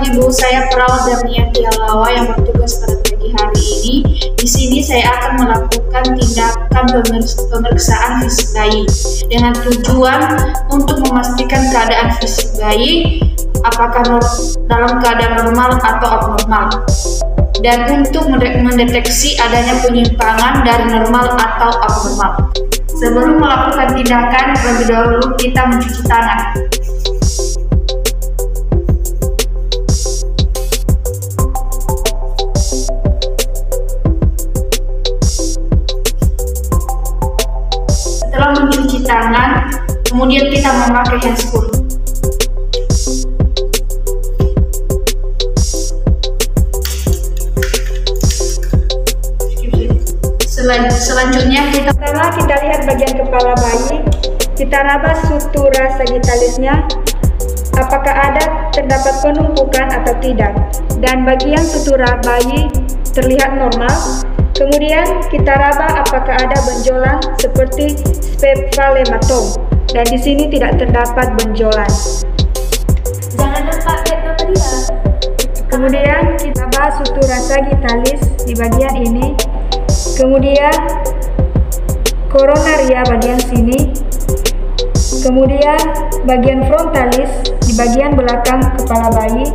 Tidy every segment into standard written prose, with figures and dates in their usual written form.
Perkenalkan, Ibu, saya perawat Darnia Tialawa yang bertugas pada pagi hari ini. Di sini saya akan melakukan tindakan pemeriksaan fisik bayi dengan tujuan untuk memastikan keadaan fisik bayi apakah dalam keadaan normal atau abnormal, dan untuk mendeteksi adanya penyimpangan dari normal atau abnormal. Sebelum melakukan tindakan, terlebih dahulu kita mencuci tangan. Setelah mencuci tangan, kemudian kita memakai handscoon. Selanjutnya kita lihat bagian kepala bayi. Kita raba sutura sagittalisnya, apakah terdapat penumpukan atau tidak, dan bagian sutura bayi terlihat normal. Kemudian kita raba apakah ada benjolan seperti spephalematom, dan di sini tidak terdapat benjolan. Jangan lupa lihat dia. Kemudian kita raba sutura sagittalis di bagian ini. Kemudian coronaria bagian sini, kemudian bagian frontalis di bagian belakang kepala bayi,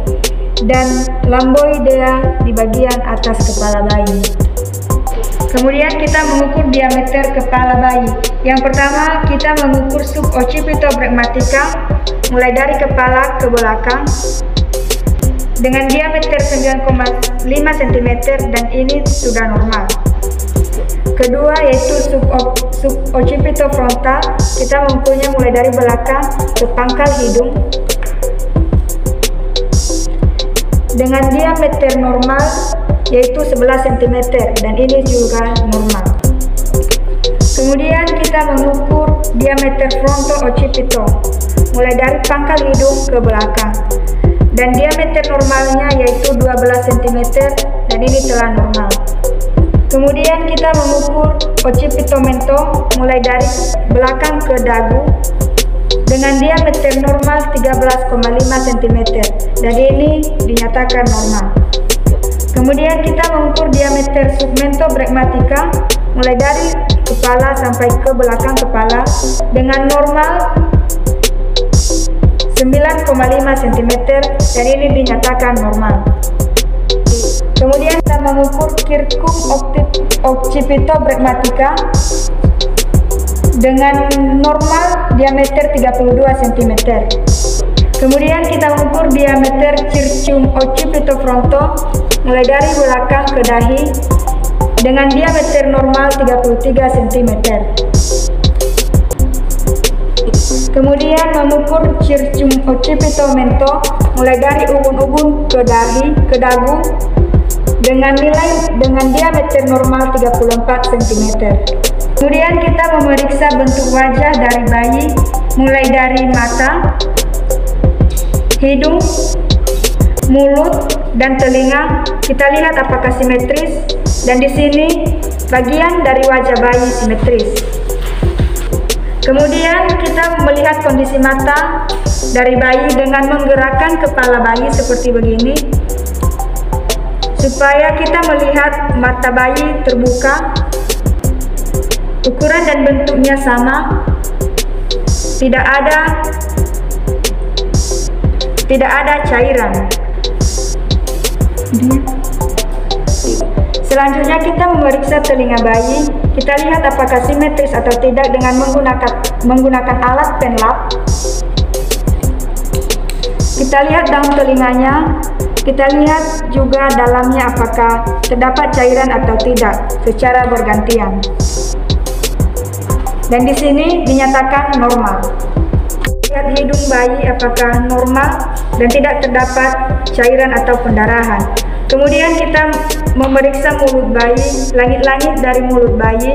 dan lamboidea di bagian atas kepala bayi. Kemudian kita mengukur diameter kepala bayi. Yang pertama kita mengukur suboccipitobregmatica mulai dari kepala ke belakang dengan diameter 9,5 cm, dan ini sudah normal. Kedua yaitu suboccipitofrontal, kita mengukurnya mulai dari belakang ke pangkal hidung dengan diameter normal yaitu 11 cm, dan ini juga normal. Kemudian kita mengukur diameter fronto-occipito mulai dari pangkal hidung ke belakang, dan diameter normalnya yaitu 12 cm, dan ini telah normal. Kemudian kita mengukur occipitomentum mulai dari belakang ke dagu dengan diameter normal 13,5 cm, dan ini dinyatakan normal. Kemudian kita mengukur diameter submentobregmatica mulai dari kepala sampai ke belakang kepala dengan normal 9,5 cm, dan ini dinyatakan normal. Kemudian kita mengukur circum occipitobregmatica dengan normal diameter 32 cm. Kemudian kita mengukur diameter circum occipitofronto mulai dari belakang ke dahi dengan diameter normal 33 cm. Kemudian mengukur circum occipitomentum mulai dari ubun-ubun ke dagu dengan diameter normal 34 cm. Kemudian kita memeriksa bentuk wajah dari bayi mulai dari mata, hidung, mulut, dan telinga. Kita lihat apakah simetris, dan di sini bagian dari wajah bayi simetris. Kemudian kita melihat kondisi mata dari bayi dengan menggerakkan kepala bayi seperti begini, supaya kita melihat mata bayi terbuka, ukuran dan bentuknya sama, tidak ada cairan. Selanjutnya kita memeriksa telinga bayi. Kita lihat apakah simetris atau tidak dengan menggunakan alat penlap. Kita lihat daun telinganya. Kita lihat juga dalamnya apakah terdapat cairan atau tidak secara bergantian. Dan di sini dinyatakan normal. Lihat hidung bayi apakah normal dan tidak terdapat cairan atau pendarahan. Kemudian kita memeriksa mulut bayi, langit-langit dari mulut bayi.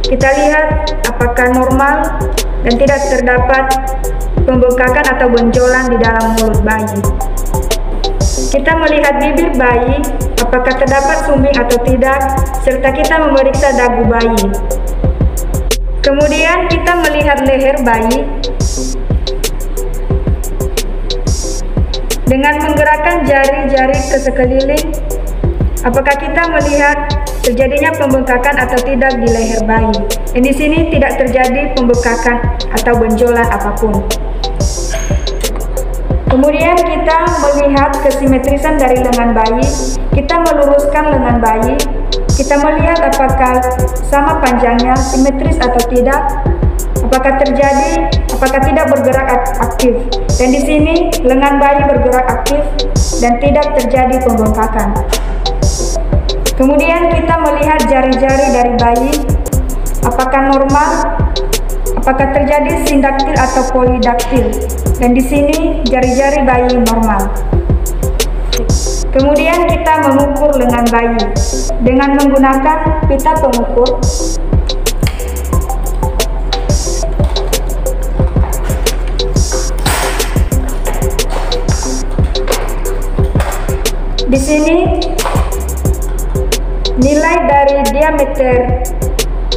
Kita lihat apakah normal dan tidak terdapat pembengkakan atau benjolan di dalam mulut bayi. Kita melihat bibir bayi, apakah terdapat sumbing atau tidak, serta kita memeriksa dagu bayi. Kemudian kita melihat leher bayi. Dengan menggerakkan jari-jari ke sekeliling, apakah kita melihat terjadinya pembengkakan atau tidak di leher bayi? Dan di sini tidak terjadi pembengkakan atau benjolan apapun. Kemudian kita melihat kesimetrisan dari lengan bayi. Kita meluruskan lengan bayi. Kita melihat apakah sama panjangnya, simetris atau tidak. Apakah tidak bergerak aktif. Dan di sini lengan bayi bergerak aktif dan tidak terjadi pembengkakan. Kemudian kita melihat jari-jari dari bayi, apakah normal, apakah terjadi sindaktil atau polidaktil. Dan di sini jari-jari bayi normal. Kemudian kita mengukur lengan bayi dengan menggunakan pita pengukur. Di sini nilai dari diameter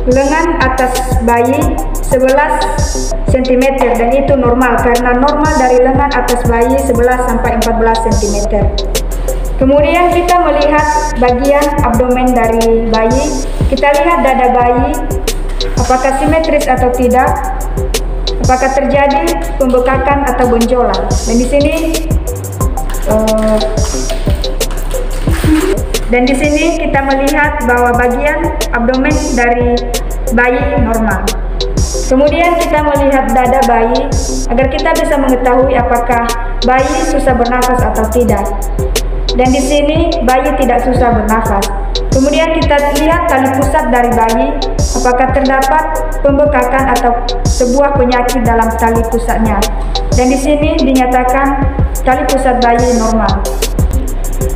lengan atas bayi 11 cm dan itu normal karena normal dari lengan atas bayi 11 sampai 14 cm. Kemudian kita melihat bagian abdomen dari bayi. Kita lihat dada bayi, apakah simetris atau tidak, apakah terjadi pembengkakan atau benjolan. Dan di sini kita melihat bahwa bagian abdomen dari bayi normal. Kemudian kita melihat dada bayi agar kita bisa mengetahui apakah bayi susah bernafas atau tidak. Dan di sini bayi tidak susah bernafas. Kemudian kita lihat tali pusat dari bayi, apakah terdapat pembengkakan atau sebuah penyakit dalam tali pusatnya. Dan di sini dinyatakan tali pusat bayi normal.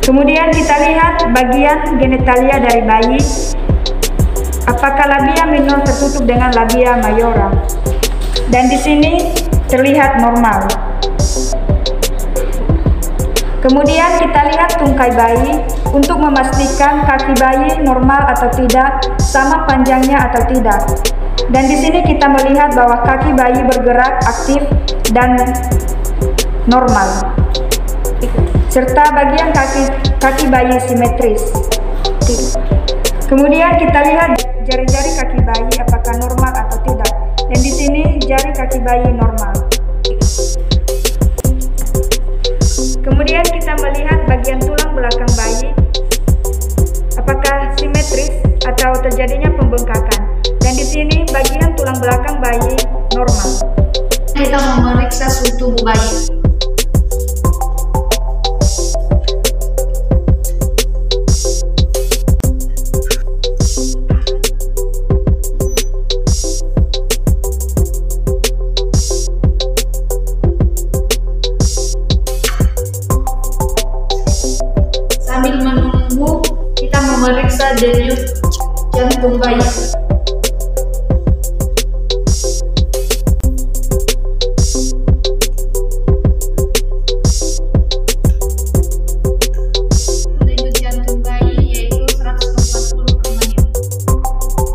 Kemudian kita lihat bagian genitalia dari bayi, apakah labia minor tertutup dengan labia mayora. Dan di sini terlihat normal. Kemudian kita lihat tungkai bayi untuk memastikan kaki bayi normal atau tidak, sama panjangnya atau tidak. Dan di sini kita melihat bahwa kaki bayi bergerak aktif dan normal. Serta bagian kaki bayi simetris. Kemudian kita lihat jari-jari kaki bayi apakah normal atau tidak. Dan di sini jari kaki bayi normal. Kemudian kita melihat bagian tulang belakang bayi apakah simetris atau terjadinya pembengkakan. Dan di sini bagian tulang belakang bayi normal. Kita memeriksa suhu tubuh bayi. Sambil menunggu, kita memeriksa denyut jantung bayi. Denyut jantung bayi yaitu 140 per menit.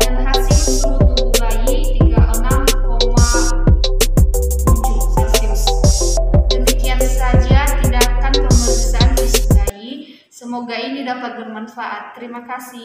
Dan hasil suhu tubuh bayi 36,7 Celcius. Demikian saja tindakan pemeriksaan fisik bayi. Semoga ini dapat bermanfaat. Terima kasih.